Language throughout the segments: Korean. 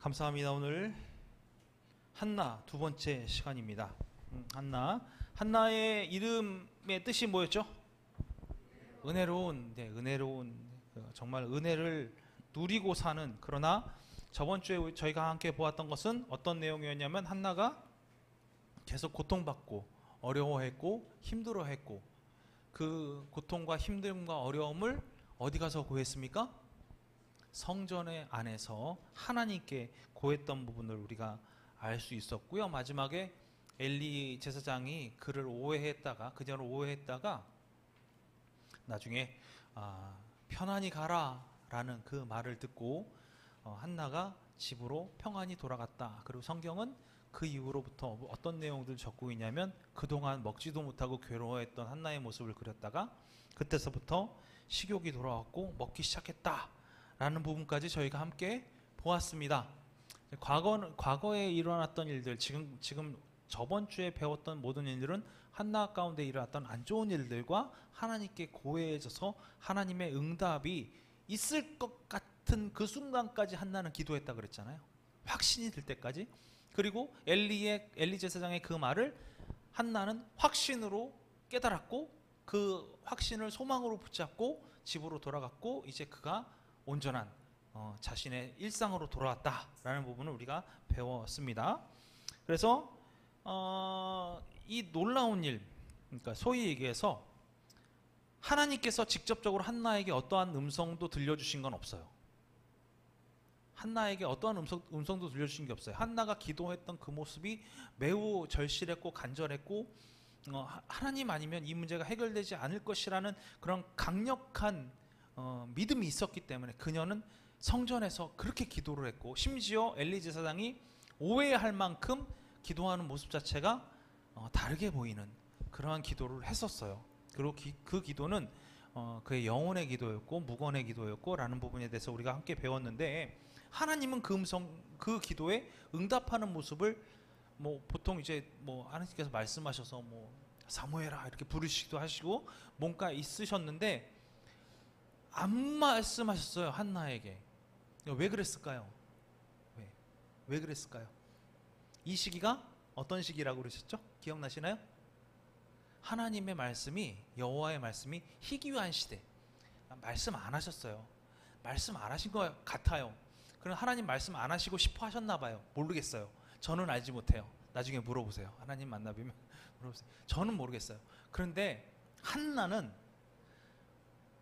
감사합니다. 오늘 한나 두 번째 시간입니다. 한나의 이름의 뜻이 뭐였죠? 은혜로운. 은혜로운. 정말 은혜를 누리고 사는. 그러나 저번 주에 저희가 함께 보았던 것은 어떤 내용이었냐면 한나가 계속 고통받고 어려워했고 힘들어했고 그 고통과 힘듦과 어려움을 어디 가서 고했습니까? 성전의 안에서 하나님께 고했던 부분을 우리가 알 수 있었고요. 마지막에 엘리 제사장이 그를 오해했다가 그녀를 오해했다가 나중에 편안히 가라 라는 그 말을 듣고 한나가 집으로 평안히 돌아갔다. 그리고 성경은 그 이후로부터 어떤 내용들을 적고 있냐면 그동안 먹지도 못하고 괴로워했던 한나의 모습을 그렸다가 그때서부터 식욕이 돌아왔고 먹기 시작했다 라는 부분까지 저희가 함께 보았습니다. 과거에 일어났던 일들, 지금 저번 주에 배웠던 모든 일들은 한나 가운데 일어났던 안 좋은 일들과 하나님께 고해져서 하나님의 응답이 있을 것 같은 그 순간까지 한나는 기도했다 그랬잖아요. 확신이 들 때까지. 그리고 엘리 제사장의 그 말을 한나는 확신으로 깨달았고 그 확신을 소망으로 붙잡고 집으로 돌아갔고 이제 그가 온전한 자신의 일상으로 돌아왔다라는 부분을 우리가 배웠습니다. 그래서 이 놀라운 일, 그러니까 소위 얘기해서 하나님께서 직접적으로 한나에게 어떠한 음성도 들려주신 건 없어요. 한나에게 어떠한 음성도 들려주신 게 없어요. 한나가 기도했던 그 모습이 매우 절실했고 간절했고 하나님 아니면 이 문제가 해결되지 않을 것이라는 그런 강력한 믿음이 있었기 때문에 그녀는 성전에서 그렇게 기도를 했고 심지어 엘리 제사장이 오해할 만큼 기도하는 모습 자체가 다르게 보이는 그러한 기도를 했었어요. 그리고 그 기도는 그의 영혼의 기도였고 무건의 기도였고 라는 부분에 대해서 우리가 함께 배웠는데 하나님은 그 기도에 응답하는 모습을 보통 이제 하나님께서 말씀하셔서 사무엘아 이렇게 부르시기도 하시고 뭔가 있으셨는데 안 말씀하셨어요. 한나에게. 왜 그랬을까요? 왜 그랬을까요? 이 시기가 어떤 시기라고 그러셨죠? 기억나시나요? 하나님의 말씀이, 여호와의 말씀이 희귀한 시대. 말씀 안 하셨어요. 말씀 안 하신 것 같아요. 그럼 하나님 말씀 안 하시고 싶어 하셨나 봐요. 모르겠어요. 저는 알지 못해요. 나중에 물어보세요. 하나님 만나뵈면 물어보세요. 저는 모르겠어요. 그런데 한나는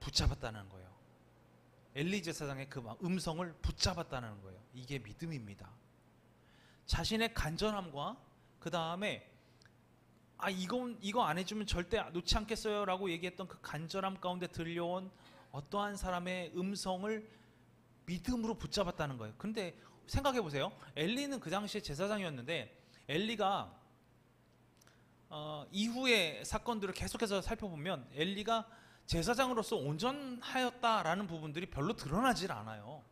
붙잡았다는 거예요. 엘리 제사장의 그 음성을 붙잡았다는 거예요. 이게 믿음입니다. 자신의 간절함과 그 다음에 이거 안 해주면 절대 놓지 않겠어요 라고 얘기했던 그 간절함 가운데 들려온 어떠한 사람의 음성을 믿음으로 붙잡았다는 거예요. 그런데 생각해 보세요. 엘리는 그 당시에 제사장이었는데 엘리가 이후의 사건들을 계속해서 살펴보면 엘리가 제사장으로서 온전하였다라는 부분들이 별로 드러나질 않아요.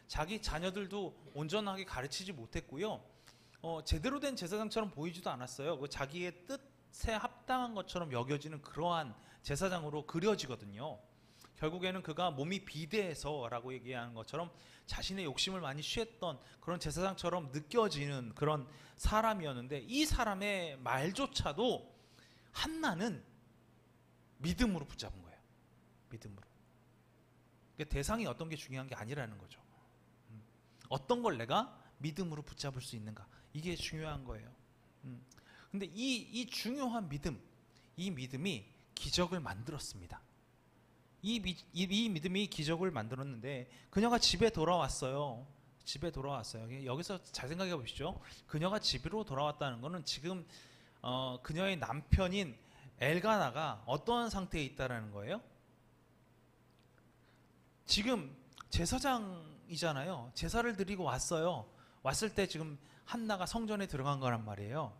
자기 자녀들도 온전하게 가르치지 못했고요. 제대로 된 제사장처럼 보이지도 않았어요. 자기의 뜻에 합당한 것처럼 여겨지는 그러한 제사장으로 그려지거든요. 결국에는 그가 몸이 비대해서라고 얘기하는 것처럼 자신의 욕심을 많이 취했던 그런 제사장처럼 느껴지는 그런 사람이었는데 이 사람의 말조차도 한나는 믿음으로 붙잡은 거예요. 믿음으로. 그러니까 대상이 어떤 게 중요한 게 아니라는 거죠. 어떤 걸 내가 믿음으로 붙잡을 수 있는가, 이게 중요한 거예요. 근데 이 중요한 믿음, 이 믿음이 기적을 만들었습니다. 이 믿음이 기적을 만들었는데 그녀가 집에 돌아왔어요. 집에 돌아왔어요. 여기서 잘 생각해 보시죠. 그녀가 집으로 돌아왔다는 것은 지금 그녀의 남편인 엘가나가 어떠한 상태에 있다는 거예요? 지금 제사장이잖아요. 제사를 드리고 왔어요. 왔을 때 지금 한나가 성전에 들어간 거란 말이에요.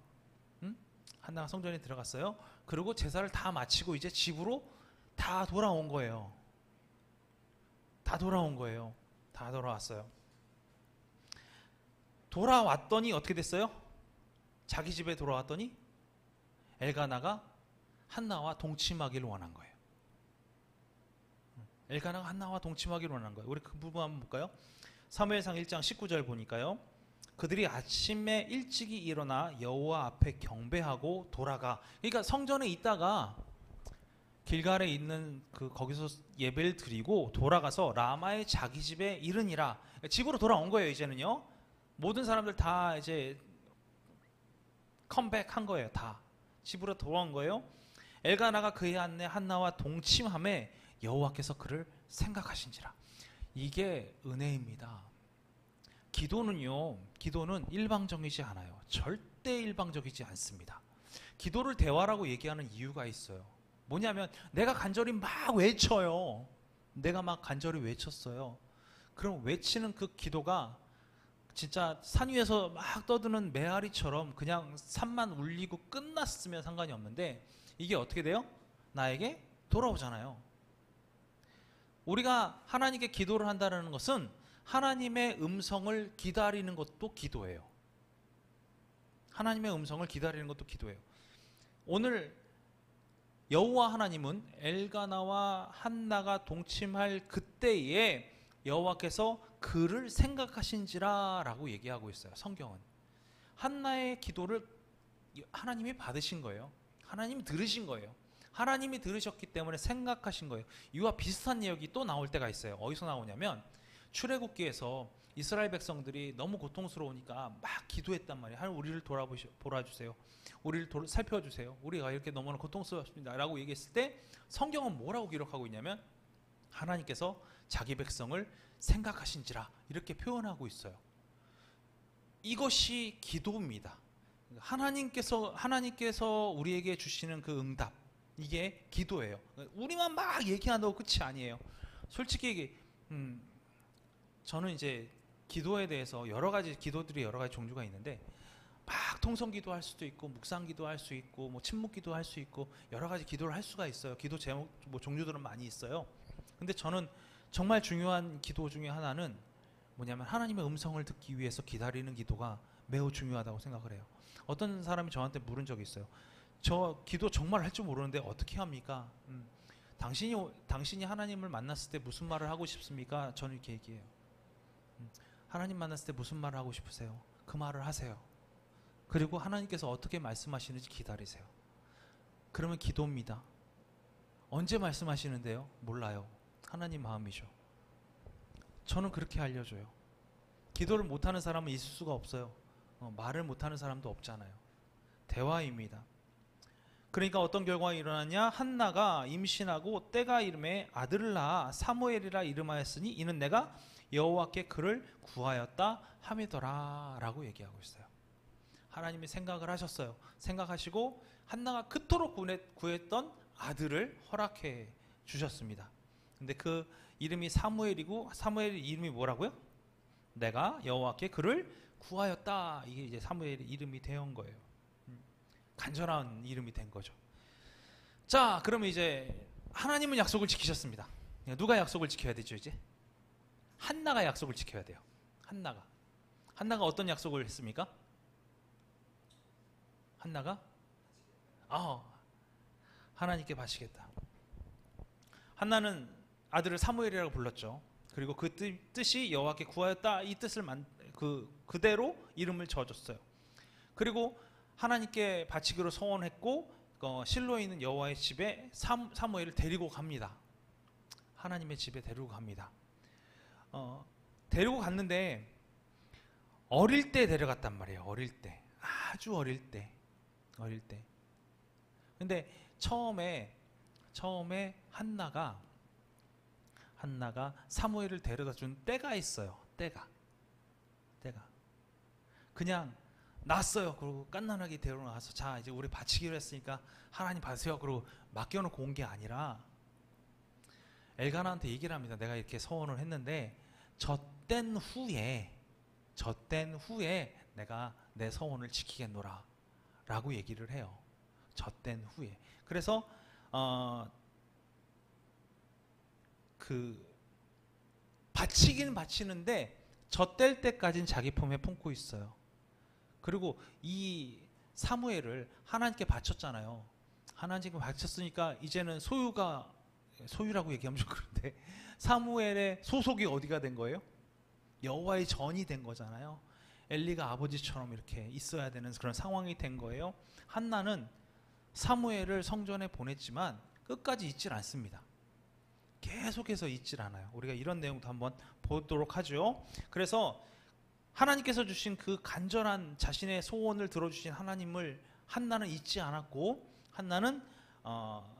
한나가 성전에 들어갔어요. 그리고 제사를 다 마치고 이제 집으로 다 돌아온 거예요. 다 돌아온 거예요. 다 돌아왔어요. 돌아왔더니 어떻게 됐어요? 자기 집에 돌아왔더니 엘가나가 한나와 동침하기를 원한 거예요. 엘가나가 한나와 동침하기로 원한 거예요. 우리 그 부분 한번 볼까요? 사무엘상 1장 19절 보니까요. 그들이 아침에 일찍이 일어나 여호와 앞에 경배하고 돌아가. 그러니까 성전에 있다가 길갈에 있는 거기서 예배를 드리고 돌아가서 라마의 자기 집에 이르니라. 집으로 돌아온 거예요. 이제는요. 모든 사람들 다 이제 컴백한 거예요. 다 집으로 돌아온 거예요. 엘가나가 그의 아내 한나와 동침함에 여호와께서 그를 생각하신지라. 이게 은혜입니다. 기도는 일방적이지 않아요. 절대 일방적이지 않습니다. 기도를 대화라고 얘기하는 이유가 있어요. 뭐냐면 내가 간절히 막 외쳐요. 내가 막 간절히 외쳤어요. 그럼 외치는 그 기도가 진짜 산 위에서 막 떠드는 메아리처럼 그냥 산만 울리고 끝났으면 상관이 없는데, 이게 어떻게 돼요? 나에게 돌아오잖아요. 우리가 하나님께 기도를 한다는 것은 하나님의 음성을 기다리는 것도 기도예요. 하나님의 음성을 기다리는 것도 기도예요. 오늘 여호와 하나님은 엘가나와 한나가 동침할 그때에 여호와께서 그를 생각하신지라 라고 얘기하고 있어요. 성경은 한나의 기도를 하나님이 받으신 거예요. 하나님이 들으신 거예요. 하나님이 들으셨기 때문에 생각하신 거예요. 이와 비슷한 내용이 또 나올 때가 있어요. 어디서 나오냐면 출애굽기에서 이스라엘 백성들이 너무 고통스러우니까 막 기도했단 말이에요. 하나님, 우리를 돌아주세요. 우리를 살펴주세요. 우리가 이렇게 너무나 고통스럽습니다 라고 얘기했을 때 성경은 뭐라고 기록하고 있냐면 하나님께서 자기 백성을 생각하신지라 이렇게 표현하고 있어요. 이것이 기도입니다. 하나님께서 우리에게 주시는 그 응답, 이게 기도예요. 우리만 막 얘기한다고 끝이 아니에요. 솔직히 저는 이제 기도에 대해서 기도들이 여러 가지 종류가 있는데, 막 통성 기도할 수도 있고 묵상 기도할 수 있고 뭐 침묵 기도할 수 있고 여러 가지 기도를 할 수가 있어요. 기도 제목 종류들은 많이 있어요. 근데 저는 정말 중요한 기도 중에 하나는 뭐냐면 하나님의 음성을 듣기 위해서 기다리는 기도가 매우 중요하다고 생각을 해요. 어떤 사람이 저한테 물은 적이 있어요. 저 기도 정말 할 줄 모르는데 어떻게 합니까? 당신이 하나님을 만났을 때 무슨 말을 하고 싶습니까? 저는 이렇게 얘기해요. 하나님 만났을 때 무슨 말을 하고 싶으세요? 그 말을 하세요. 그리고 하나님께서 어떻게 말씀하시는지 기다리세요. 그러면 기도입니다. 언제 말씀하시는데요? 몰라요. 하나님 마음이죠. 저는 그렇게 알려줘요. 기도를 못하는 사람은 있을 수가 없어요. 말을 못하는 사람도 없잖아요. 대화입니다. 그러니까 어떤 결과가 일어났냐? 한나가 임신하고 때가 이름에 아들을 낳아 사무엘이라 이름하였으니 이는 내가 여호와께 그를 구하였다 함이더라 라고 얘기하고 있어요. 하나님이 생각을 하셨어요. 생각하시고 한나가 그토록 구했던 아들을 허락해 주셨습니다. 근데 그 이름이 사무엘이고, 사무엘 이름이 뭐라고요? 내가 여호와께 그를 구하였다. 이게 이제 사무엘의 이름이 된 거예요. 간절한 이름이 된 거죠. 자, 그러면 이제 하나님은 약속을 지키셨습니다. 누가 약속을 지켜야 되죠? 이제 한나가 약속을 지켜야 돼요. 한나가 어떤 약속을 했습니까? 한나가 하나님께 바치겠다. 한나는 아들을 사무엘이라고 불렀죠. 그리고 그 뜻이 여호와께 구하였다. 이 뜻을 그대로 이름을 지어줬어요. 그리고 하나님께 바치기로 서원했고 실로에 있는 여호와의 집에 사무엘을 데리고 갑니다. 하나님의 집에 데리고 갑니다. 데리고 갔는데 어릴 때 데려갔단 말이에요. 어릴 때, 아주 어릴 때. 근데 처음에 한나가 사무엘을 데려다 준 때가 있어요. 때가 그냥 났어요. 그리고 깐난하게 데려나가서 자 이제 우리 바치기로 했으니까 하나님 받으세요. 그리고 맡겨놓고 온 게 아니라 엘가나한테 얘기를 합니다. 내가 이렇게 서원을 했는데 젖된 후에 내가 내 서원을 지키겠노라 라고 얘기를 해요. 젖된 후에. 그래서 바치긴 바치는데 젖될 때까지는 자기 품에 품고 있어요. 그리고 이 사무엘을 하나님께 바쳤잖아요. 하나님께 바쳤으니까 이제는 소유라고 얘기하면 좀 그런데 사무엘의 소속이 어디가 된 거예요? 여호와의 전이 된 거잖아요. 엘리가 아버지처럼 이렇게 있어야 되는 그런 상황이 된 거예요. 한나는 사무엘을 성전에 보냈지만 끝까지 잊질 않습니다. 계속해서 잊질 않아요. 우리가 이런 내용도 한번 보도록 하죠. 그래서 하나님께서 주신 그 간절한 자신의 소원을 들어주신 하나님을 한나는 잊지 않았고, 한나는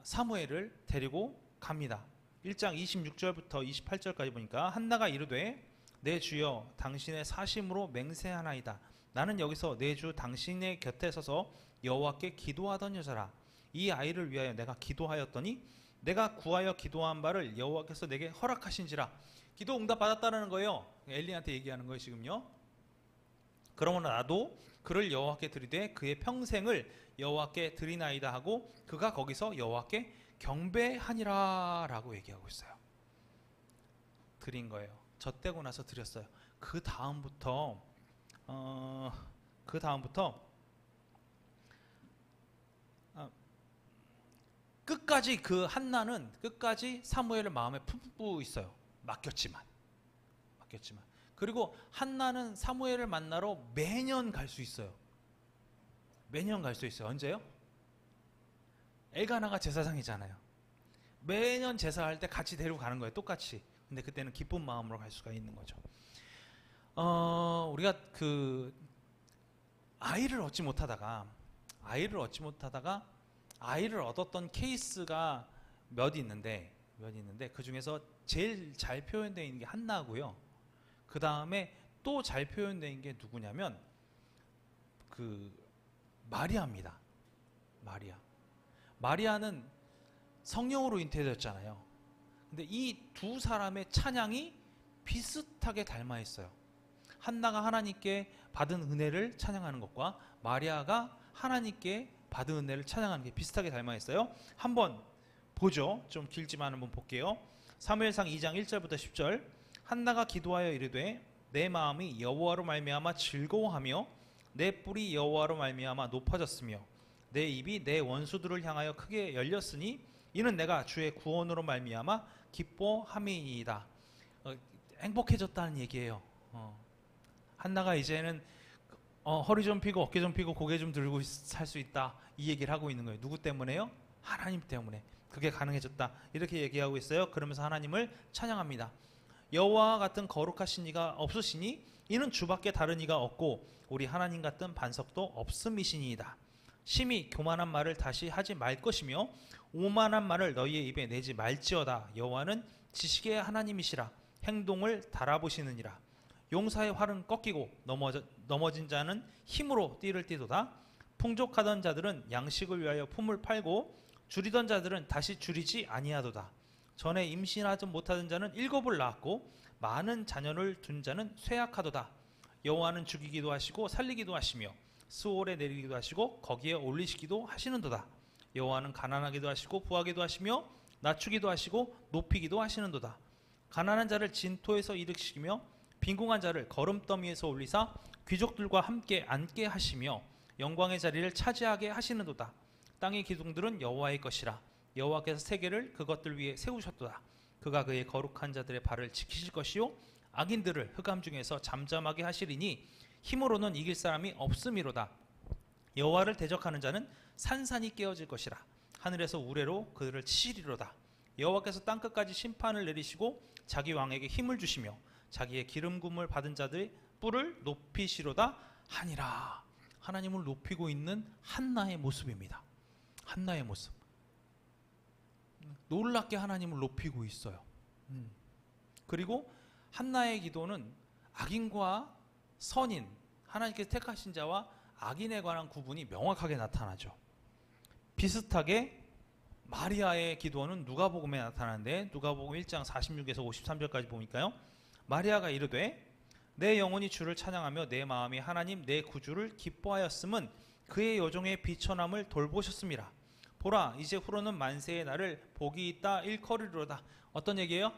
사무엘을 데리고 갑니다. 1장 26절부터 28절까지 보니까 한나가 이르되 내 주여 당신의 사심으로 맹세하나이다. 나는 여기서 내 주 당신의 곁에 서서 여호와께 기도하던 여자라. 이 아이를 위하여 내가 기도하였더니 내가 구하여 기도한 바를 여호와께서 내게 허락하신지라. 기도 응답 받았다는 거예요. 엘리한테 얘기하는 거예요 지금요. 그러므로 나도 그를 여호와께 드리되 그의 평생을 여호와께 드리나이다 하고 그가 거기서 여호와께 경배하니라 라고 얘기하고 있어요. 드린 거예요. 젖대고 나서 드렸어요. 그 다음부터 끝까지 그 한나는 끝까지 사무엘을 마음에 품고 있어요. 맡겼지만. 그리고 한나는 사무엘을 만나러 매년 갈 수 있어요. 매년 갈 수 있어요. 언제요? 엘가나가 제사장이잖아요. 매년 제사할 때 같이 데리고 가는 거예요. 똑같이. 근데 그때는 기쁜 마음으로 갈 수가 있는 거죠. 우리가 그 아이를 얻지 못하다가 아이를 얻었던 케이스가 몇 있는데 그 중에서 제일 잘 표현되어 있는 게 한나고요. 그 다음에 또 잘 표현되어 있는 게 누구냐면 그 마리아입니다. 마리아는 성령으로 잉태되었잖아요. 근데 이 두 사람의 찬양이 비슷하게 닮아 있어요. 한나가 하나님께 받은 은혜를 찬양하는 것과 마리아가 하나님께 받은 은혜를 찬양하는 게 비슷하게 닮아 있어요. 한번 보죠. 좀 길지만 한번 볼게요. 사무엘상 2장 1절부터 10절. 한나가 기도하여 이르되 내 마음이 여호와로 말미암아 즐거워하며 내 뿔이 여호와로 말미암아 높아졌으며 내 입이 내 원수들을 향하여 크게 열렸으니 이는 내가 주의 구원으로 말미암아 기뻐함이니이다. 행복해졌다는 얘기예요. 한나가 이제는 허리 좀 펴고 어깨 좀 펴고 고개 좀 들고 살 수 있다. 이 얘기를 하고 있는 거예요. 누구 때문에요? 하나님 때문에. 그게 가능해졌다. 이렇게 얘기하고 있어요. 그러면서 하나님을 찬양합니다. 여호와 같은 거룩하신 이가 없으시니 이는 주밖에 다른 이가 없고 우리 하나님 같은 반석도 없음이시니이다. 심히 교만한 말을 다시 하지 말 것이며 오만한 말을 너희의 입에 내지 말지어다. 여호와는 지식의 하나님이시라. 행동을 달아보시느니라. 용사의 활은 꺾이고 넘어진 자는 힘으로 띠를 띠도다. 풍족하던 자들은 양식을 위하여 품을 팔고 줄이던 자들은 다시 줄이지 아니하도다. 전에 임신하지 못하던 자는 7을 낳았고 많은 자녀를 둔 자는 쇠약하도다. 여호와는 죽이기도 하시고 살리기도 하시며 스올에 내리기도 하시고 거기에 올리시기도 하시는도다. 여호와는 가난하기도 하시고 부하기도 하시며 낮추기도 하시고 높이기도 하시는도다. 가난한 자를 진토에서 일으키시며 빈궁한 자를 거름더미에서 올리사 귀족들과 함께 앉게 하시며 영광의 자리를 차지하게 하시는도다. 땅의 기둥들은 여호와의 것이라. 여호와께서 세계를 그것들 위에 세우셨도다. 그가 그의 거룩한 자들의 발을 지키실 것이요 악인들을 흑암 중에서 잠잠하게 하시리니 힘으로는 이길 사람이 없음이로다. 여호와를 대적하는 자는 산산이 깨어질 것이라. 하늘에서 우레로 그들을 치시리로다. 여호와께서 땅끝까지 심판을 내리시고 자기 왕에게 힘을 주시며 자기의 기름 부음을 받은 자들의 뿔을 높이시로다 하니라. 하나님을 높이고 있는 한나의 모습입니다. 한나의 모습. 놀랍게 하나님을 높이고 있어요. 그리고 한나의 기도는 악인과 선인, 하나님께서 택하신 자와 악인에 관한 구분이 명확하게 나타나죠. 비슷하게 마리아의 기도는 누가복음에 나타나는데 누가복음 1장 46에서 53절까지 보니까요. 마리아가 이르되 내 영혼이 주를 찬양하며 내 마음이 하나님 내 구주를 기뻐하였음은 그의 여종의 비천함을 돌보셨습니다. 보라 이제 후로는 만세의 날을 복이 있다 일컬으리로다. 어떤 얘기예요?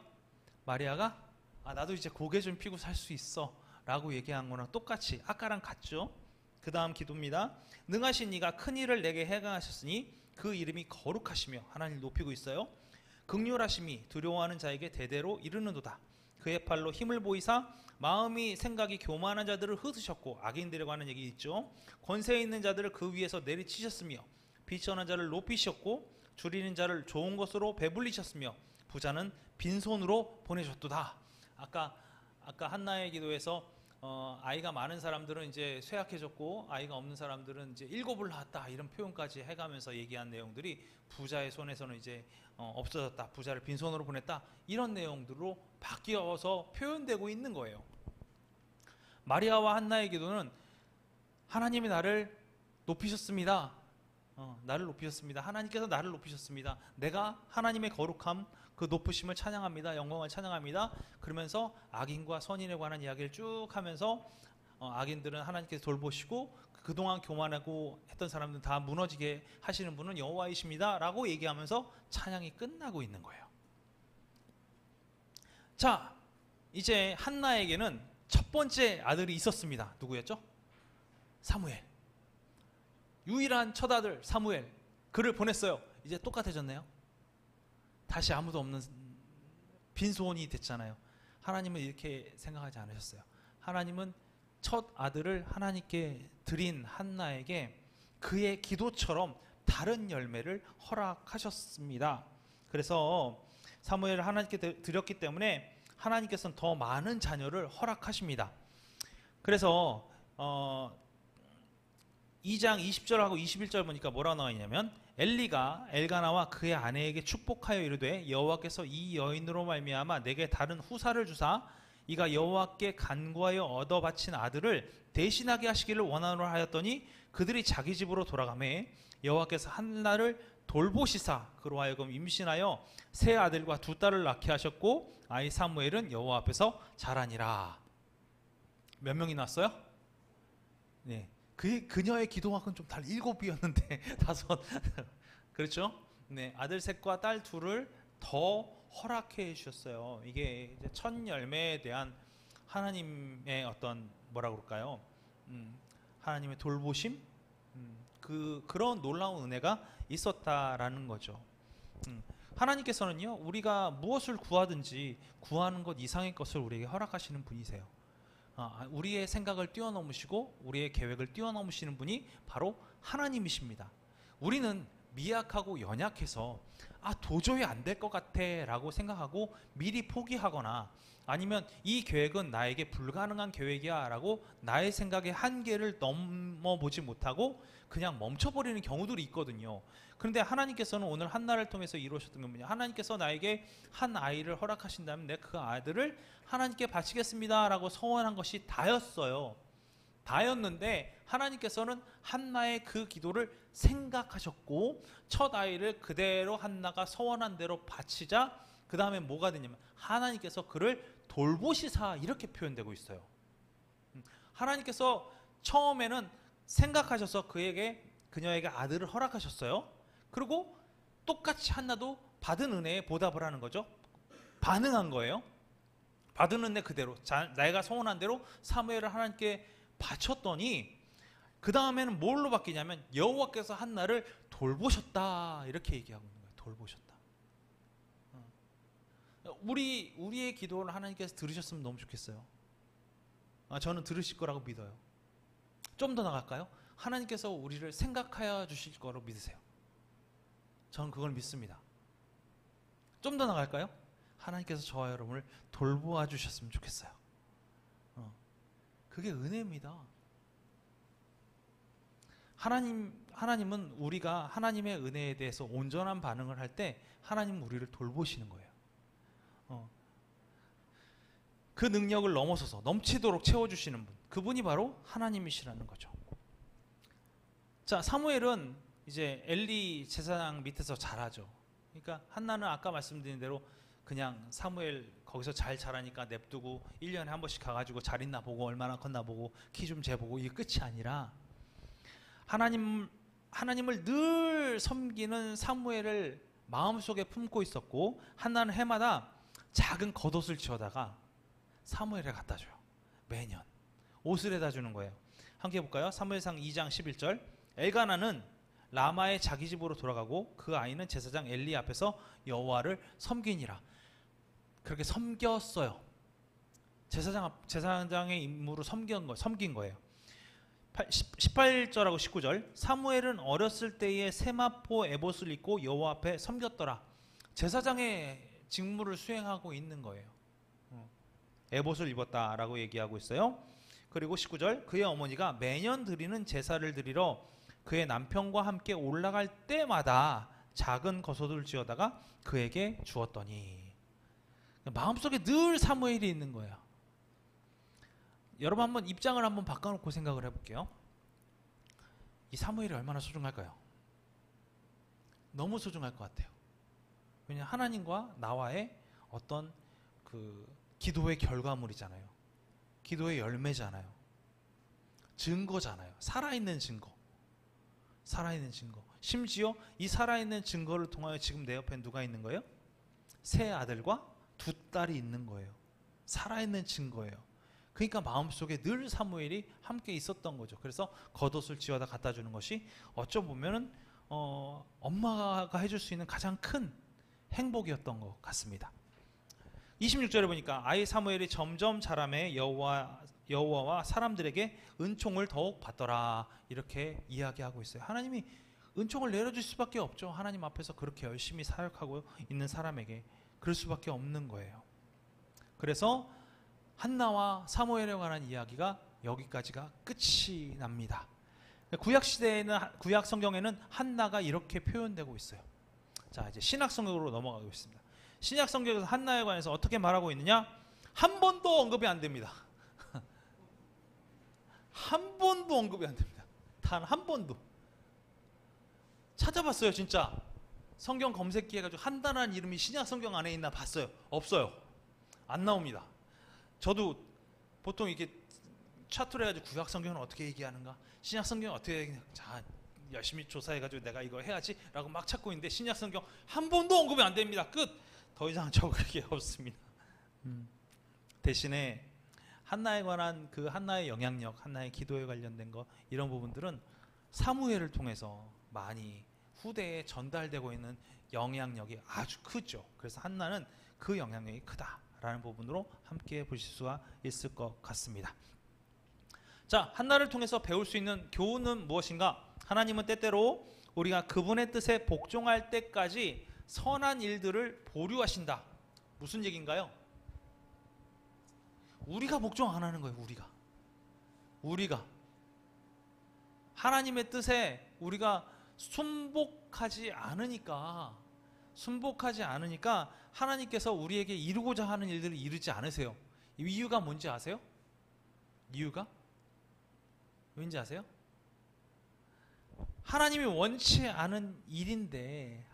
마리아가 나도 이제 고개 좀 피고 살 수 있어 라고 얘기한 거랑 똑같이 아까랑 같죠. 그 다음 기도입니다. 능하신 이가 큰 일을 내게 행하셨으니 그 이름이 거룩하시며 하나님을 높이고 있어요. 긍휼하심이 두려워하는 자에게 대대로 이르는도다. 그의 팔로 힘을 보이사 마음이 생각이 교만한 자들을 흩으셨고, 악인들에 관한 얘기 있죠. 권세 있는 자들을 그 위에서 내리치셨으며 비천한 자를 높이셨고 줄이는 자를 좋은 것으로 배불리셨으며 부자는 빈손으로 보내셨도다. 아까 한나의 기도에서 아이가 많은 사람들은 이제 쇠약해졌고 아이가 없는 사람들은 이제 일곱을 낳았다 이런 표현까지 해가면서 얘기한 내용들이 부자의 손에서는 이제 없어졌다, 부자를 빈손으로 보냈다, 이런 내용들로 바뀌어서 표현되고 있는 거예요. 마리아와 한나의 기도는 하나님이 나를 높이셨습니다. 나를 높이셨습니다. 하나님께서 나를 높이셨습니다. 내가 하나님의 거룩함, 그 높으심을 찬양합니다. 영광을 찬양합니다. 그러면서 악인과 선인에 관한 이야기를 쭉 하면서 악인들은 하나님께서 돌보시고 그동안 교만하고 했던 사람들은 다 무너지게 하시는 분은 여호와이십니다 라고 얘기하면서 찬양이 끝나고 있는 거예요. 자, 이제 한나에게는 첫 번째 아들이 있었습니다. 누구였죠? 사무엘. 유일한 첫 아들 사무엘, 그를 보냈어요. 이제 똑같아졌네요. 다시 아무도 없는 빈손이 됐잖아요. 하나님은 이렇게 생각하지 않으셨어요. 하나님은 첫 아들을 하나님께 드린 한나에게 그의 기도처럼 다른 열매를 허락하셨습니다. 그래서 사무엘을 하나님께 드렸기 때문에 하나님께서는 더 많은 자녀를 허락하십니다. 그래서 2장 20절하고 21절 보니까 뭐라고 나와 있냐면, 엘리가 엘가나와 그의 아내에게 축복하여 이르되 여호와께서 이 여인으로 말미암아 내게 다른 후사를 주사 이가 여호와께 간구하여 얻어 바친 아들을 대신하게 하시기를 원하노라 하였더니 그들이 자기 집으로 돌아가매 여호와께서 한나를 돌보시사 그로 하여금 임신하여 세 아들과 두 딸을 낳게 하셨고 아이 사무엘은 여호와 앞에서 자라니라. 몇 명이 낳았어요? 네. 그녀의 기도만큼 좀 달 7이었는데 5. 그렇죠? 네, 아들 셋과 딸 둘을 더 허락해 주셨어요. 이게 이제 첫 열매에 대한 하나님의 어떤 뭐라 그럴까요? 하나님의 돌보심, 그런 놀라운 은혜가 있었다라는 거죠. 하나님께서는요, 우리가 무엇을 구하든지 구하는 것 이상의 것을 우리에게 허락하시는 분이세요. 우리의 생각을 뛰어넘으시고 우리의 계획을 뛰어넘으시는 분이 바로 하나님이십니다. 우리는 미약하고 연약해서 도저히 안 될 것 같아 라고 생각하고 미리 포기하거나 아니면 이 계획은 나에게 불가능한 계획이야 라고 나의 생각의 한계를 넘어보지 못하고 그냥 멈춰버리는 경우들이 있거든요. 그런데 하나님께서는 오늘 한나를 통해서 이루셨던 게 뭐냐, 하나님께서 나에게 한 아이를 허락하신다면 내가 그 아들을 하나님께 바치겠습니다 라고 서원한 것이 다였어요. 다였는데 하나님께서는 한나의 그 기도를 생각하셨고 첫 아이를 그대로 한나가 서원한 대로 바치자 그 다음에 뭐가 되냐면 하나님께서 그를 돌보시사 이렇게 표현되고 있어요. 하나님께서 처음에는 생각하셔서 그녀에게 아들을 허락하셨어요. 그리고 똑같이 한나도 받은 은혜에 보답을 하는 거죠. 반응한 거예요. 받은 은혜 그대로 내가 서원한 대로 사무엘을 하나님께 바쳤더니 그 다음에는 뭘로 바뀌냐면 여호와께서 한나를 돌보셨다 이렇게 얘기하고 있는 거예요. 돌보셨다. 우리의 기도를 하나님께서 들으셨으면 너무 좋겠어요. 저는 들으실 거라고 믿어요. 좀 더 나갈까요? 하나님께서 우리를 생각하여 주실 거라고 믿으세요. 저는 그걸 믿습니다. 좀 더 나갈까요? 하나님께서 저와 여러분을 돌보아 주셨으면 좋겠어요. 그게 은혜입니다. 하나님은 우리가 하나님의 은혜에 대해서 온전한 반응을 할 때 하나님은 우리를 돌보시는 거예요. 그 능력을 넘어서서 넘치도록 채워주시는 분, 그분이 바로 하나님이시라는 거죠. 자, 사무엘은 이제 엘리 제사장 밑에서 자라죠. 그러니까 한나는 아까 말씀드린 대로 그냥 사무엘 거기서 잘 자라니까 냅두고 1년에 한 번씩 가가지고 잘 있나 보고 얼마나 컸나 보고 키 좀 재보고 이게 끝이 아니라 하나님을 늘 섬기는 사무엘을 마음속에 품고 있었고 한나는 해마다 작은 겉옷을 지어다가 사무엘에 갖다 줘요. 매년 옷을 해다 주는 거예요. 함께 볼까요? 사무엘상 2장 11절. 엘가나는 라마의 자기 집으로 돌아가고 그 아이는 제사장 엘리 앞에서 여호와를 섬기니라. 그렇게 섬겼어요. 제사장의 임무로 섬긴 거예요. 18절하고 19절. 사무엘은 어렸을 때에 세마포 에봇을 입고 여호와 앞에 섬겼더라. 제사장의 직무를 수행하고 있는 거예요. 에봇을 입었다라고 얘기하고 있어요. 그리고 19절. 그의 어머니가 매년 드리는 제사를 드리러 그의 남편과 함께 올라갈 때마다 작은 겉옷을 지어다가 그에게 주었더니. 마음속에 늘 사무엘이 있는 거예요. 여러분 한번 입장을 한번 바꿔놓고 생각을 해볼게요. 이 사무엘이 얼마나 소중할까요? 너무 소중할 것 같아요. 왜냐하면 하나님과 나와의 어떤 그 기도의 결과물이잖아요. 기도의 열매잖아요. 증거잖아요. 살아있는 증거. 살아있는 증거. 심지어 이 살아있는 증거를 통하여 지금 내 옆에 누가 있는 거예요? 세 아들과 두 딸이 있는 거예요. 살아있는 증거예요. 그러니까 마음속에 늘 사무엘이 함께 있었던 거죠. 그래서 겉옷을 지어다 갖다 주는 것이 어쩌 보면은 엄마가 해줄 수 있는 가장 큰 행복이었던 것 같습니다. 26절에 보니까 아이 사무엘이 점점 자라매 여호와와 사람들에게 은총을 더욱 받더라. 이렇게 이야기하고 있어요. 하나님이 은총을 내려줄 수밖에 없죠. 하나님 앞에서 그렇게 열심히 사역하고 있는 사람에게 그럴 수밖에 없는 거예요. 그래서 한나와 사무엘에 관한 이야기가 여기까지가 끝이 납니다. 구약 시대에는, 구약 성경에는 한나가 이렇게 표현되고 있어요. 자, 이제 신약 성경으로 넘어가고 있습니다. 신약 성경에서 한나에 관해서 어떻게 말하고 있느냐? 한 번도 언급이 안 됩니다. 한 번도 언급이 안 됩니다. 단 한 번도. 찾아봤어요, 진짜. 성경 검색기 해가지고 한나라는 이름이 신약 성경 안에 있나 봤어요. 없어요. 안 나옵니다. 저도 보통 이렇게 차트를 해가지고 구약 성경은 어떻게 얘기하는가, 신약 성경은 어떻게 얘기하는가, 자 열심히 조사해가지고 내가 이거 해야지 라고 막 찾고 있는데 신약 성경 한 번도 언급이 안 됩니다. 끝. 더 이상 적을 게 없습니다. 대신에 한나에 관한 그 한나의 영향력, 한나의 기도에 관련된 거, 이런 부분들은 사무엘을 통해서 많이 후대에 전달되고 있는 영향력이 아주 크죠. 그래서 한나는 그 영향력이 크다라는 부분으로 함께 보실 수가 있을 것 같습니다. 자, 한나를 통해서 배울 수 있는 교훈은 무엇인가? 하나님은 때때로 우리가 그분의 뜻에 복종할 때까지 선한 일들을 보류하신다. 무슨 얘기인가요? 우리가 복종 안 하는 거예요. 우리가 하나님의 뜻에 우리가 순복하지 않으니까 하나님께서 우리에게 이루고자 하는 일들을 이루지 않으세요. 이유가 뭔지 아세요? 이유가? 왠지 아세요? 하나님이 원치 않은 일인데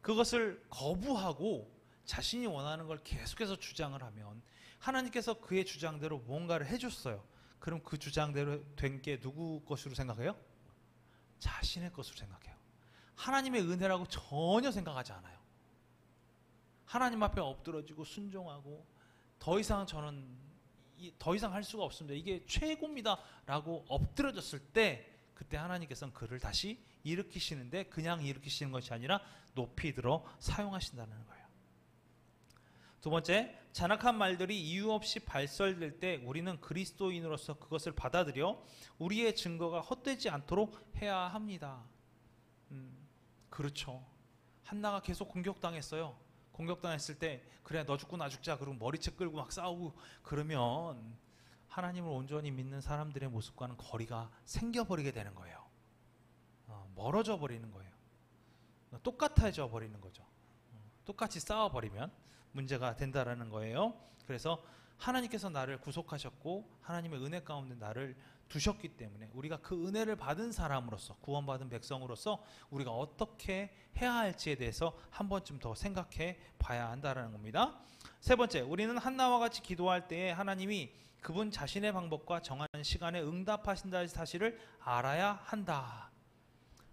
그것을 거부하고 자신이 원하는 걸 계속해서 주장을 하면 하나님께서 그의 주장대로 뭔가를 해줬어요. 그럼 그 주장대로 된 게 누구 것으로 생각해요? 자신의 것으로 생각해요. 하나님의 은혜라고 전혀 생각하지 않아요. 하나님 앞에 엎드러지고 순종하고 더 이상 할 수가 없습니다. 이게 최고입니다 라고 엎드러졌을 때 그때 하나님께서는 그를 다시 일으키시는데 그냥 일으키시는 것이 아니라 높이 들어 사용하신다는 거예요. 두 번째, 잔악한 말들이 이유 없이 발설될 때 우리는 그리스도인으로서 그것을 받아들여 우리의 증거가 헛되지 않도록 해야 합니다. 그렇죠. 한나가 계속 공격당했어요. 공격당했을 때 그래 너 죽고 나 죽자 그러고 머리채 끌고 막 싸우고 그러면 하나님을 온전히 믿는 사람들의 모습과는 거리가 생겨버리게 되는 거예요. 멀어져 버리는 거예요. 똑같아져 버리는 거죠. 똑같이 싸워버리면 문제가 된다라는 거예요. 그래서 하나님께서 나를 구속하셨고 하나님의 은혜 가운데 나를 두셨기 때문에 우리가 그 은혜를 받은 사람으로서, 구원받은 백성으로서 우리가 어떻게 해야 할지에 대해서 한 번쯤 더 생각해 봐야 한다는 겁니다. 세 번째, 우리는 한나와 같이 기도할 때에 하나님이 그분 자신의 방법과 정하는 시간에 응답하신다는 사실을 알아야 한다.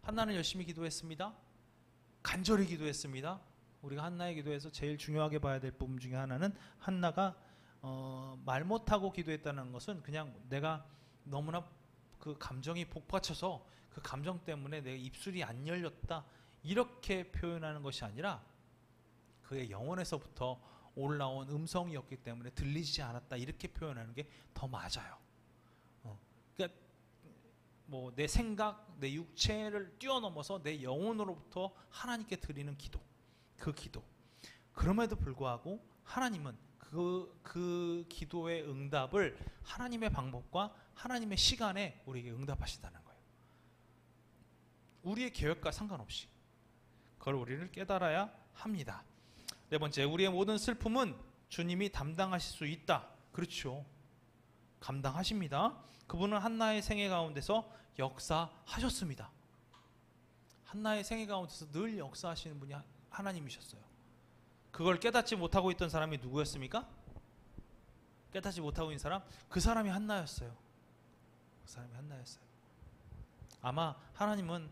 한나는 열심히 기도했습니다. 간절히 기도했습니다. 우리가 한나의 기도에서 제일 중요하게 봐야 될 부분 중에 하나는 한나가 말 못하고 기도했다는 것은 그냥 내가 너무나 그 감정이 복받쳐서 그 감정 때문에 내 입술이 안 열렸다 이렇게 표현하는 것이 아니라 그의 영혼에서부터 올라온 음성이었기 때문에 들리지 않았다 이렇게 표현하는 게 더 맞아요. 그러니까 뭐 내 생각, 내 육체를 뛰어넘어서 내 영혼으로부터 하나님께 드리는 기도, 그 기도. 그럼에도 불구하고 하나님은 그 기도의 응답을 하나님의 방법과 하나님의 시간에 우리에게 응답하신다는 거예요. 우리의 계획과 상관없이 그걸 우리를 깨달아야 합니다. 네 번째, 우리의 모든 슬픔은 주님이 담당하실 수 있다. 그렇죠. 감당하십니다. 그분은 한나의 생애 가운데서 역사하셨습니다. 한나의 생애 가운데서 늘 역사하시는 분이 하나님이셨어요. 그걸 깨닫지 못하고 있던 사람이 누구였습니까? 깨닫지 못하고 있는 사람? 그 사람이 한나였어요. 그 사람이 한나였어요. 아마 하나님은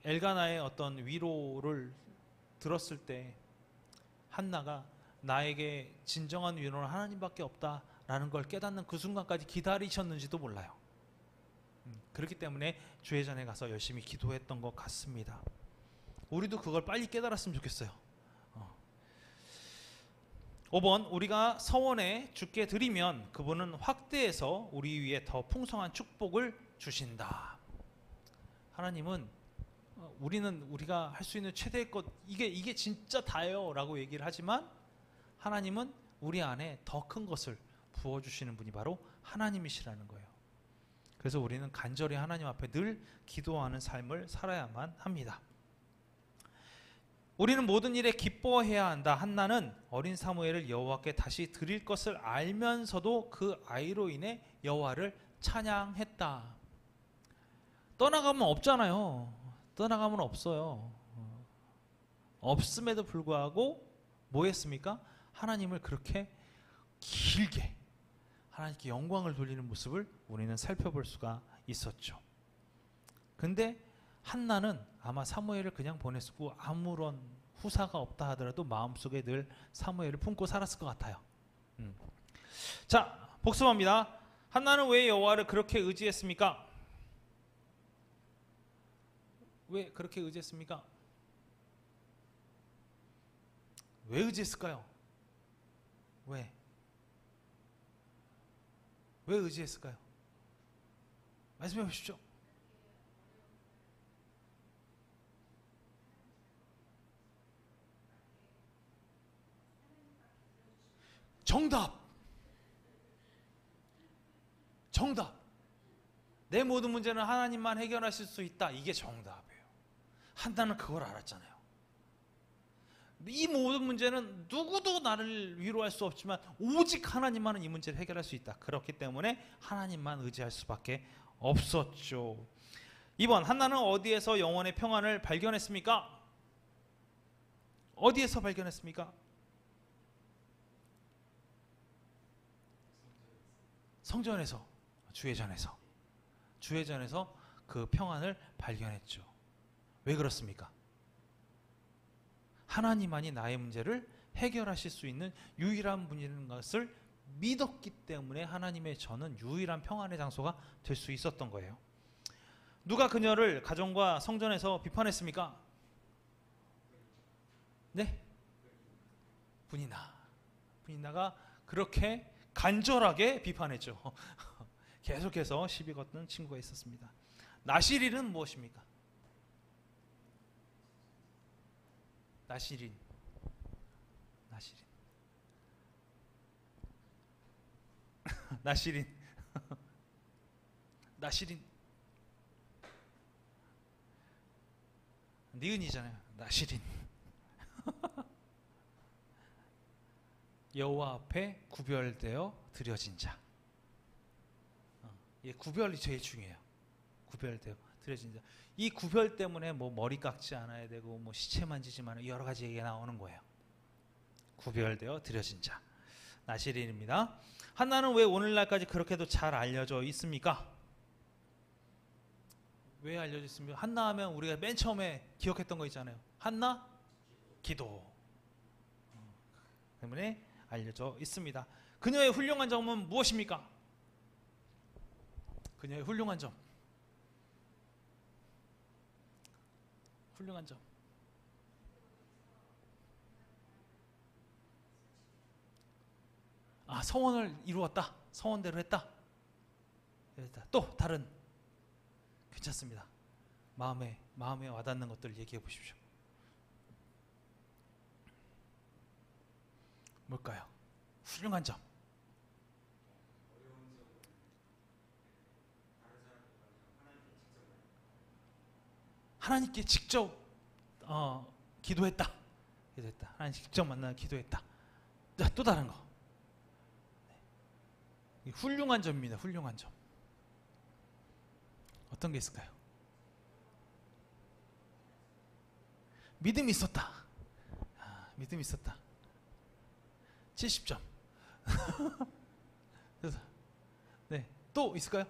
엘가나의 어떤 위로를 들었을 때 한나가 나에게 진정한 위로는 하나님밖에 없다라는 걸 깨닫는 그 순간까지 기다리셨는지도 몰라요. 그렇기 때문에 주회전에 가서 열심히 기도했던 것 같습니다. 우리도 그걸 빨리 깨달았으면 좋겠어요. 5번, 우리가 서원에 주께 드리면 그분은 확대해서 우리 위에 더 풍성한 축복을 주신다. 하나님은 우리는 우리가 할 수 있는 최대의 것, 이게 진짜 다예요 라고 얘기를 하지만 하나님은 우리 안에 더 큰 것을 부어주시는 분이 바로 하나님이시라는 거예요. 그래서 우리는 간절히 하나님 앞에 늘 기도하는 삶을 살아야만 합니다. 우리는 모든 일에 기뻐해야 한다. 한나는 어린 사무엘을 여호와께 다시 드릴 것을 알면서도 그 아이로 인해 여호와를 찬양했다. 떠나가면 없잖아요. 떠나가면 없어요. 없음에도 불구하고 뭐 했습니까? 하나님을 그렇게 길게 하나님께 영광을 돌리는 모습을 우리는 살펴볼 수가 있었죠. 근데 한나는 아마 사무엘을 그냥 보냈고 아무런 후사가 없다 하더라도 마음속에 늘 사무엘을 품고 살았을 것 같아요. 자, 복습합니다. 한나는 왜 여호와를 그렇게 의지했습니까? 왜 그렇게 의지했습니까? 왜 의지했을까요? 왜 의지했을까요? 말씀해 보십시오. 정답. 내 모든 문제는 하나님만 해결하실 수 있다. 이게 정답이에요. 한나는 그걸 알았잖아요. 이 모든 문제는 누구도 나를 위로할 수 없지만 오직 하나님만은 이 문제를 해결할 수 있다. 그렇기 때문에 하나님만 의지할 수밖에 없었죠. 2번, 한나는 어디에서 영혼의 평안을 발견했습니까? 어디에서 발견했습니까? 성전에서, 주회전에서 그 평안을 발견했죠. 왜 그렇습니까? 하나님만이 나의 문제를 해결하실 수 있는 유일한 분인 것을 믿었기 때문에 하나님의 저는 유일한 평안의 장소가 될 수 있었던 거예요. 누가 그녀를 가정과 성전에서 비판했습니까? 네? 분이나가 그렇게 간절하게 비판했죠. 계속해서 시비 걷던 친구가 있었습니다. 나시린은 무엇입니까? 나시린. 니은이잖아요. 나시린. 여호와 앞에 구별되어 드려진 자. 구별이 제일 중요해요. 구별되어 드려진 자. 이 구별 때문에 뭐 머리 깎지 않아야 되고 뭐 시체 만지지 말아야 여러 가지 얘기가 나오는 거예요. 구별되어 드려진 자. 나시린입니다. 한나는 왜 오늘날까지 그렇게도 잘 알려져 있습니까? 왜 알려져 있습니까? 한나 하면 우리가 맨 처음에 기억했던 거 있잖아요. 한나? 기도. 때문에 알려져 있습니다. 그녀의 훌륭한 점은 무엇입니까? 그녀의 훌륭한 점. 서원을 이루었다. 서원대로 했다. 또 다른 괜찮습니다. 마음에 와닿는 것들 얘기해 보십시오. 뭘까요? 훌륭한 점. 하나님께 직접 기도했다. 하나님 직접 만나 기도했다. 자, 또 다른 거. 훌륭한 점입니다. 훌륭한 점. 어떤 게 있을까요? 믿음이 있었다. 믿음이 있었다. 70점. 그래서 네, 또 있을까요?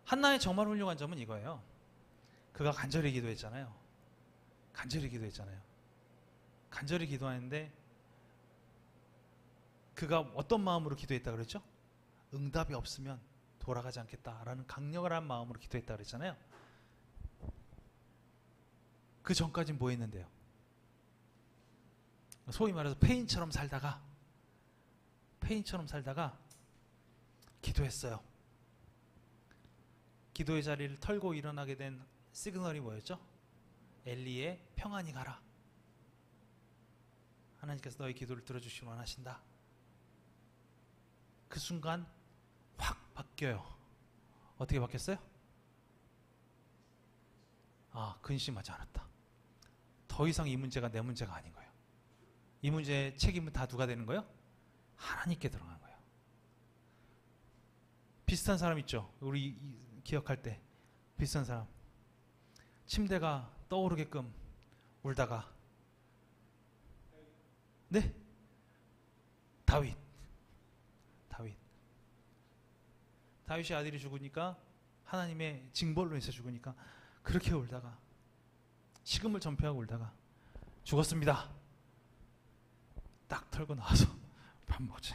한나의 정말 훌륭한 점은 이거예요. 그가 간절히 기도했잖아요. 간절히 기도하는데 그가 어떤 마음으로 기도했다 그랬죠? 응답이 없으면 돌아가지 않겠다라는 강력한 마음으로 기도했다 그랬잖아요. 그 전까지는 뭐 했는데요? 소위 말해서 페인처럼 살다가 기도했어요. 기도의 자리를 털고 일어나게 된 시그널이 뭐였죠? 엘리의 평안히 가라. 하나님께서 너희 기도를 들어주시기 원하신다. 그 순간 확 바뀌어요. 어떻게 바뀌었어요? 근심하지 않았다. 더 이상 이 문제가 내 문제가 아닌 거예요. 이 문제의 책임은 다 누가 되는 거예요? 하나님께 들어간 거예요. 비슷한 사람 있죠? 우리 기억할 때 비슷한 사람. 침대가 떠오르게끔 울다가 네? 다윗이 아들이 죽으니까 하나님의 징벌로 인해서 죽으니까 그렇게 울다가 식음을 전폐하고 울다가 죽었습니다. 딱 털고 나와서 밥 먹지.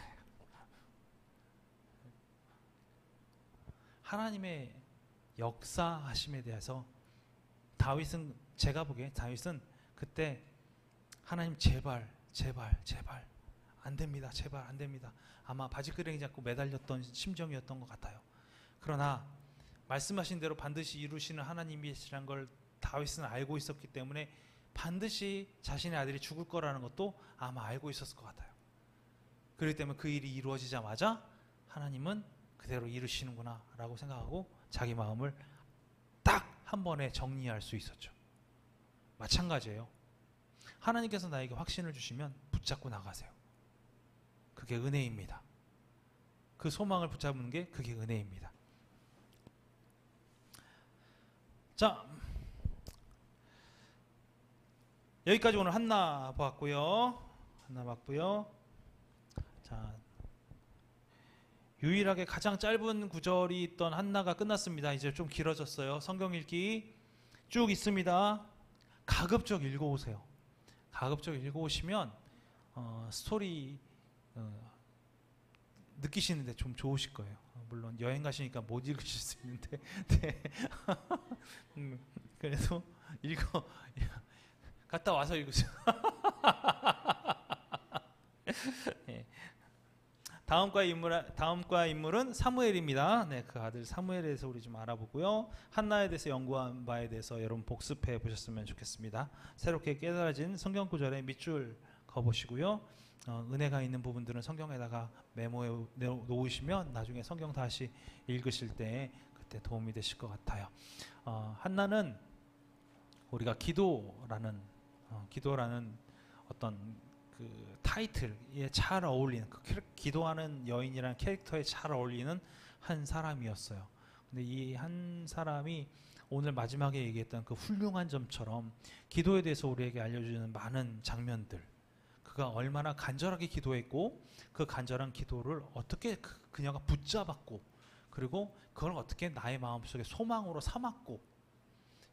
하나님의 역사하심에 대해서 다윗은, 제가 보기에 다윗은 그때 하나님 제발 안 됩니다. 제발 안 됩니다. 아마 바지끄레기 잡고 매달렸던 심정이었던 것 같아요. 그러나 말씀하신 대로 반드시 이루시는 하나님이시라는 걸 다윗은 알고 있었기 때문에 반드시 자신의 아들이 죽을 거라는 것도 아마 알고 있었을 것 같아요. 그렇기 때문에 그 일이 이루어지자마자 하나님은 그대로 이루시는구나 라고 생각하고 자기 마음을 딱 한 번에 정리할 수 있었죠. 마찬가지예요. 하나님께서 나에게 확신을 주시면 붙잡고 나가세요. 그게 은혜입니다. 그 소망을 붙잡는 게 그게 은혜입니다. 자, 여기까지 오늘 한나 봤고요. 자, 유일하게 가장 짧은 구절이 있던 한나가 끝났습니다. 이제 좀 길어졌어요. 성경 읽기 쭉 있습니다. 가급적 읽어오세요. 가급적 읽어오시면 스토리 느끼시는데 좀 좋으실 거예요. 물론 여행 가시니까 못 읽으실 수 있는데 네. 그래도 갔다 와서 읽으세요. 네. 다음과 인물은 사무엘입니다. 네, 그 아들 사무엘에 대해서 우리 좀 알아보고요. 한나에 대해서 연구한 바에 대해서 여러분 복습해 보셨으면 좋겠습니다. 새롭게 깨달아진 성경 구절의 밑줄 그어보시고요. 은혜가 있는 부분들은 성경에다가 메모해 놓으시면 나중에 성경 다시 읽으실 때 그때 도움이 되실 것 같아요. 한나는 우리가 기도라는 어떤 그 타이틀에 잘 어울리는 기도하는 여인이라는 캐릭터에 잘 어울리는 한 사람이었어요. 근데 이 한 사람이 오늘 마지막에 얘기했던 그 훌륭한 점처럼 기도에 대해서 우리에게 알려주는 많은 장면들, 그가 얼마나 간절하게 기도했고 그 간절한 기도를 어떻게 그녀가 붙잡았고 그리고 그걸 어떻게 나의 마음속에 소망으로 삼았고,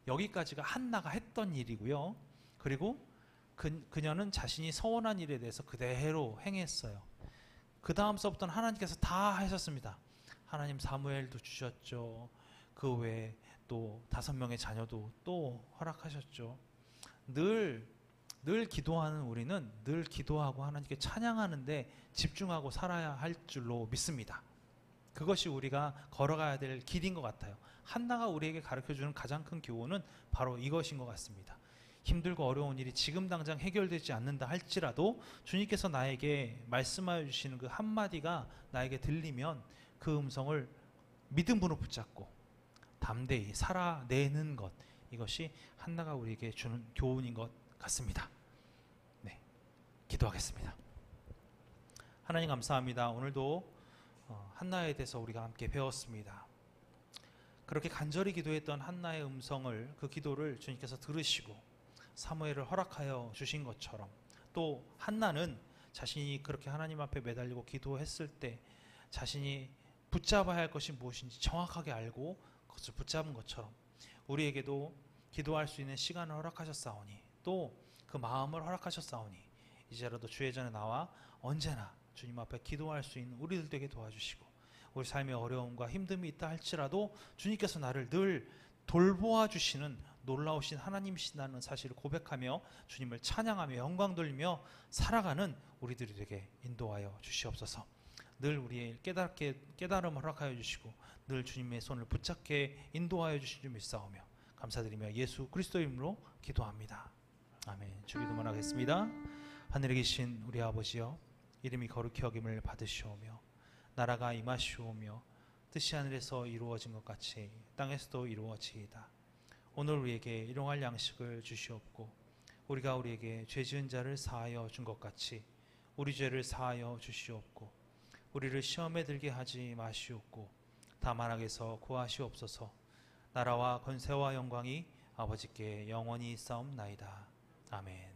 여기까지가 한나가 했던 일이고요. 그리고 그녀는 자신이 서원한 일에 대해서 그대로 행했어요. 그 다음서부터는 하나님께서 다 하셨습니다. 하나님 사무엘도 주셨죠. 그 외에 또 5명의 자녀도 또 허락하셨죠. 늘 늘 기도하는 우리는 늘 기도하고 하나님께 찬양하는데 집중하고 살아야 할 줄로 믿습니다. 그것이 우리가 걸어가야 될 길인 것 같아요. 한나가 우리에게 가르쳐주는 가장 큰 교훈은 바로 이것인 것 같습니다. 힘들고 어려운 일이 지금 당장 해결되지 않는다 할지라도 주님께서 나에게 말씀하여 주시는 그 한마디가 나에게 들리면 그 음성을 믿음으로 붙잡고 담대히 살아내는 것, 이것이 한나가 우리에게 주는 교훈인 것 같습니다. 네, 기도하겠습니다. 하나님 감사합니다. 오늘도 한나에 대해서 우리가 함께 배웠습니다. 그렇게 간절히 기도했던 한나의 음성을, 그 기도를 주님께서 들으시고 사무엘을 허락하여 주신 것처럼, 또 한나는 자신이 그렇게 하나님 앞에 매달리고 기도했을 때 자신이 붙잡아야 할 것이 무엇인지 정확하게 알고 그것을 붙잡은 것처럼 우리에게도 기도할 수 있는 시간을 허락하셨사오니, 또 그 마음을 허락하셨사오니 이제라도 주의 전에 나와 언제나 주님 앞에 기도할 수 있는 우리들 되게 도와주시고, 우리 삶의 어려움과 힘듦이 있다 할지라도 주님께서 나를 늘 돌보아 주시는 놀라우신 하나님이시다는 사실을 고백하며 주님을 찬양하며 영광 돌리며 살아가는 우리들이 되게 인도하여 주시옵소서. 늘 우리의 깨달음을 허락하여 주시고 늘 주님의 손을 붙잡게 인도하여 주신 줄 믿사오며 감사드리며 예수 그리스도의 이름으로 기도합니다. 아멘. 주기도만 하겠습니다. 하늘에 계신 우리 아버지여, 이름이 거룩히 여김을 받으시오며 나라가 임하시오며 뜻이 하늘에서 이루어진 것 같이 땅에서도 이루어지이다. 오늘 우리에게 일용할 양식을 주시옵고 우리가 우리에게 죄 지은 자를 사하여 준 것 같이 우리 죄를 사하여 주시옵고 우리를 시험에 들게 하지 마시옵고 다만 악에서 구하시옵소서. 나라와 권세와 영광이 아버지께 영원히 있사옵나이다. 아멘.